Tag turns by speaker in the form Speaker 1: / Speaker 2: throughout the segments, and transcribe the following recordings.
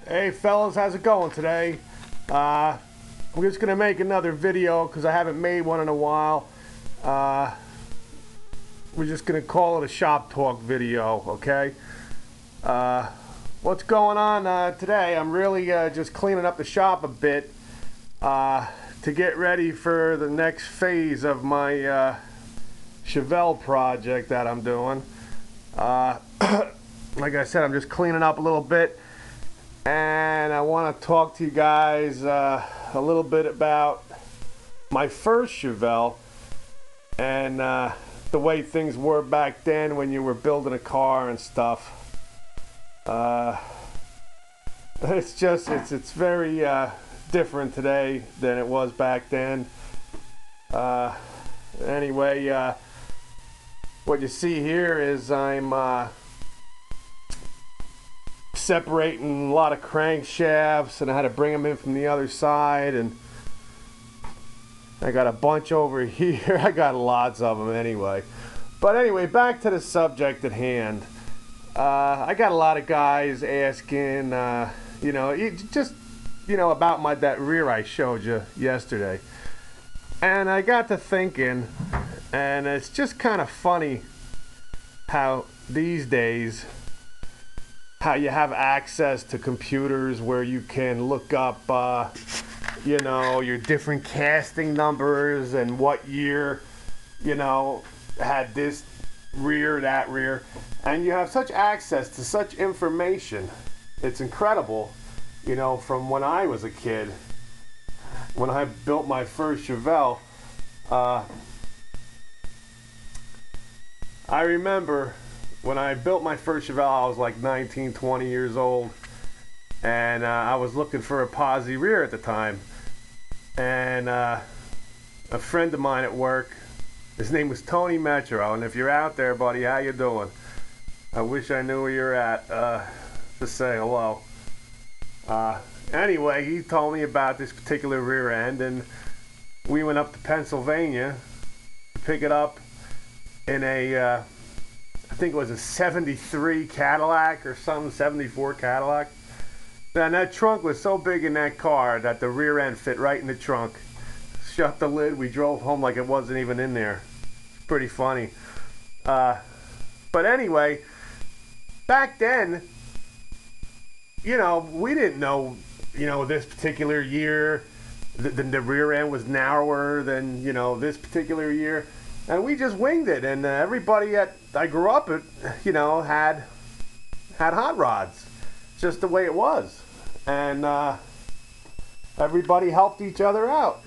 Speaker 1: Hey fellas, how's it going today? We're just gonna make another video because I haven't made one in a while. We're just gonna call it a shop talk video, okay? What's going on today? I'm really just cleaning up the shop a bit to get ready for the next phase of my Chevelle project that I'm doing. Like I said, I'm just cleaning up a little bit, and I want to talk to you guys a little bit about my first Chevelle and the way things were back then when you were building a car and stuff. It's very different today than it was back then. Anyway, what you see here is I'm separating a lot of crankshafts, and I had to bring them in from the other side, and I got a bunch over here. I got lots of them anyway. But anyway, back to the subject at hand. I got a lot of guys asking, about that rear I showed you yesterday. And I got to thinking, and it's just kind of funny how these days, how you have access to computers where you can look up, your different casting numbers and what year, had this rear, that rear. And you have such access to such information. It's incredible, from when I was a kid. When I built my first Chevelle, I remember when I built my first Chevelle, I was like 19, 20 years old, and I was looking for a Posi rear at the time. And a friend of mine at work, his name was Tony Metro, and if you're out there, buddy, how you doing? I wish I knew where you're at, to say hello. Anyway, he told me about this particular rear end, and we went up to Pennsylvania to pick it up in a I think it was a 73 Cadillac or something, 74 Cadillac. And that trunk was so big in that car that the rear end fit right in the trunk. Shut the lid, we drove home like it wasn't even in there. Pretty funny. But anyway, back then, we didn't know, this particular year, the rear end was narrower than, this particular year. And we just winged it, and everybody I grew up at, had hot rods, just the way it was, and everybody helped each other out,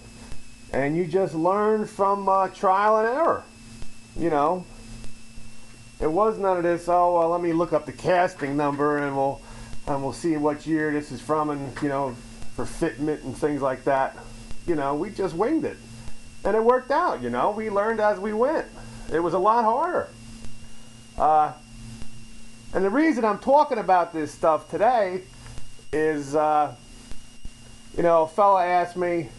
Speaker 1: and you just learn from trial and error. It was none of this. Oh, well, let me look up the casting number, and we'll see what year this is from, and for fitment and things like that. We just winged it. And it worked out, we learned as we went. It was a lot harder. And the reason I'm talking about this stuff today is, a fella asked me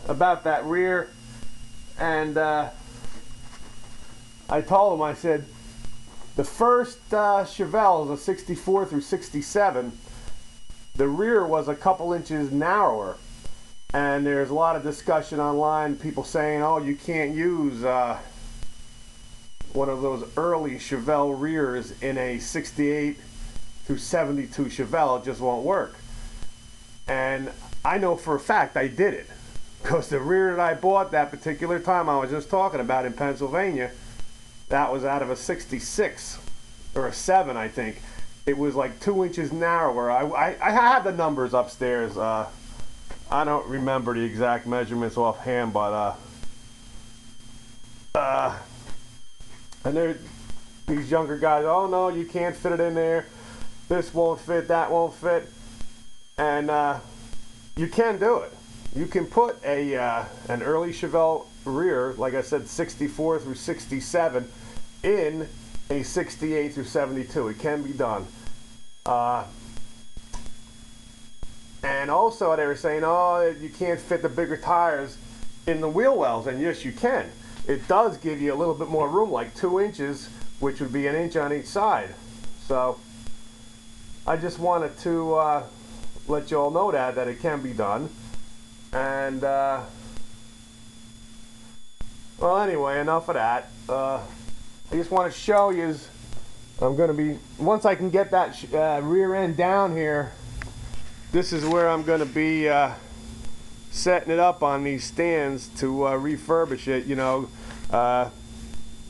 Speaker 1: about that rear, and I told him, I said, the first Chevelle was a 64 through 67. The rear was a couple inches narrower. And there's a lot of discussion online, people saying, oh, you can't use one of those early Chevelle rears in a 68 through 72 Chevelle. It just won't work. And I know for a fact I did it, because the rear that I bought that particular time I was just talking about in Pennsylvania, that was out of a 66 or a 7, I think. It was like 2 inches narrower. I have the numbers upstairs. I don't remember the exact measurements offhand, but and there, these younger guys, oh no, you can't fit it in there. This won't fit, that won't fit, and you can do it. You can put an early Chevelle rear, like I said, 64 through 67, in a 68 through 72. It can be done. And also they were saying, oh, you can't fit the bigger tires in the wheel wells. And yes, you can. It does give you a little bit more room, like 2 inches, which would be an inch on each side. So I just wanted to let you all know that it can be done. And well, anyway, enough of that. I just want to show you. I'm going to be, once I can get that rear end down here, this is where I'm going to be setting it up on these stands to refurbish it, you know,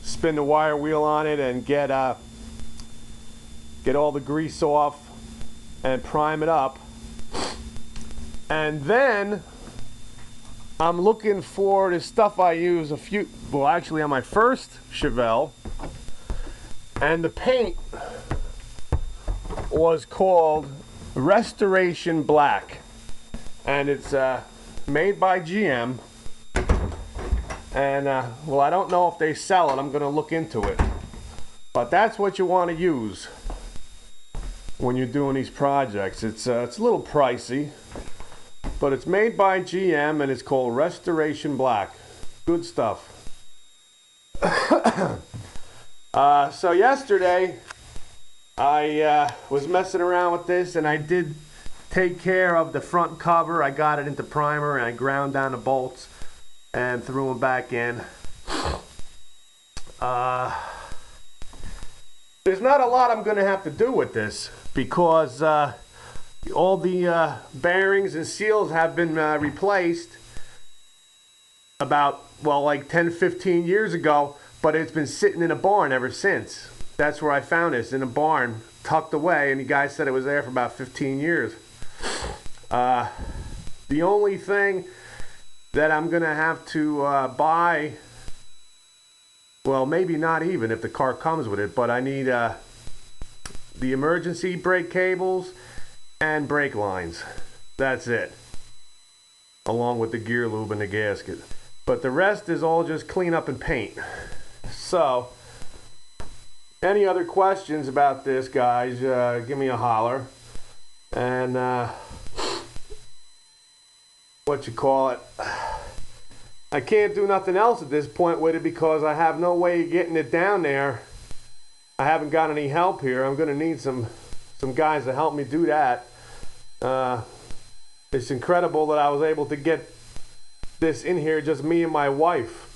Speaker 1: spin the wire wheel on it and get all the grease off and prime it up. And then I'm looking for the stuff I use actually on my first Chevelle, and the paint was called Restoration Black, and it's made by GM. And well, I don't know if they sell it. I'm gonna look into it, but that's what you want to use when you're doing these projects. It's a little pricey, but it's made by GM and it's called Restoration Black. Good stuff. So yesterday I was messing around with this, and I did take care of the front cover. I got it into primer and I ground down the bolts and threw them back in. There's not a lot I'm going to have to do with this, because all the bearings and seals have been replaced about, well, like 10-15 years ago, but it's been sitting in a barn ever since. That's where I found this, in a barn, tucked away, and the guy said it was there for about 15 years. The only thing that I'm gonna have to buy, well, maybe not even if the car comes with it, but I need the emergency brake cables and brake lines. That's it, along with the gear lube and the gasket. But the rest is all just clean up and paint. So any other questions about this, guys, give me a holler. And what you call it, I can't do nothing else at this point with it, because I have no way of getting it down there. I haven't got any help here. I'm gonna need some guys to help me do that. It's incredible that I was able to get this in here, just me and my wife.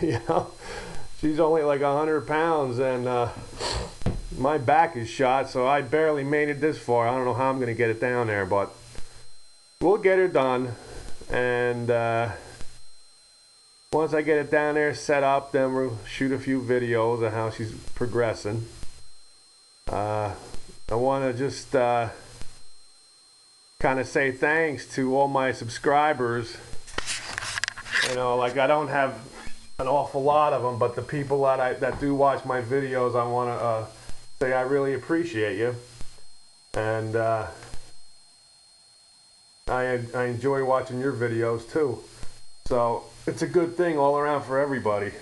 Speaker 1: You know, she's only like 100 pounds, and my back is shot, so I barely made it this far. I don't know how I'm gonna get it down there, but we'll get her done. And once I get it down there set up, then we'll shoot a few videos of how she's progressing. I want to just kind of say thanks to all my subscribers. You know, like, I don't have an awful lot of them, but the people that do watch my videos, I want to say I really appreciate you. And I enjoy watching your videos too. So it's a good thing all around for everybody.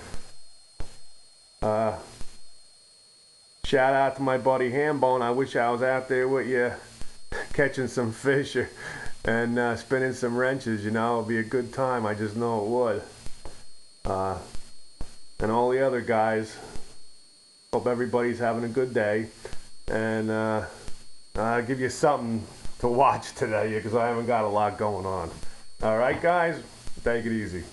Speaker 1: Shout out to my buddy Hambone. I wish I was out there with you catching some fish and spinning some wrenches. You know, it'd be a good time. I just know it would. And all the other guys, hope everybody's having a good day. And I'll give you something to watch today, because I haven't got a lot going on. All right, guys, take it easy.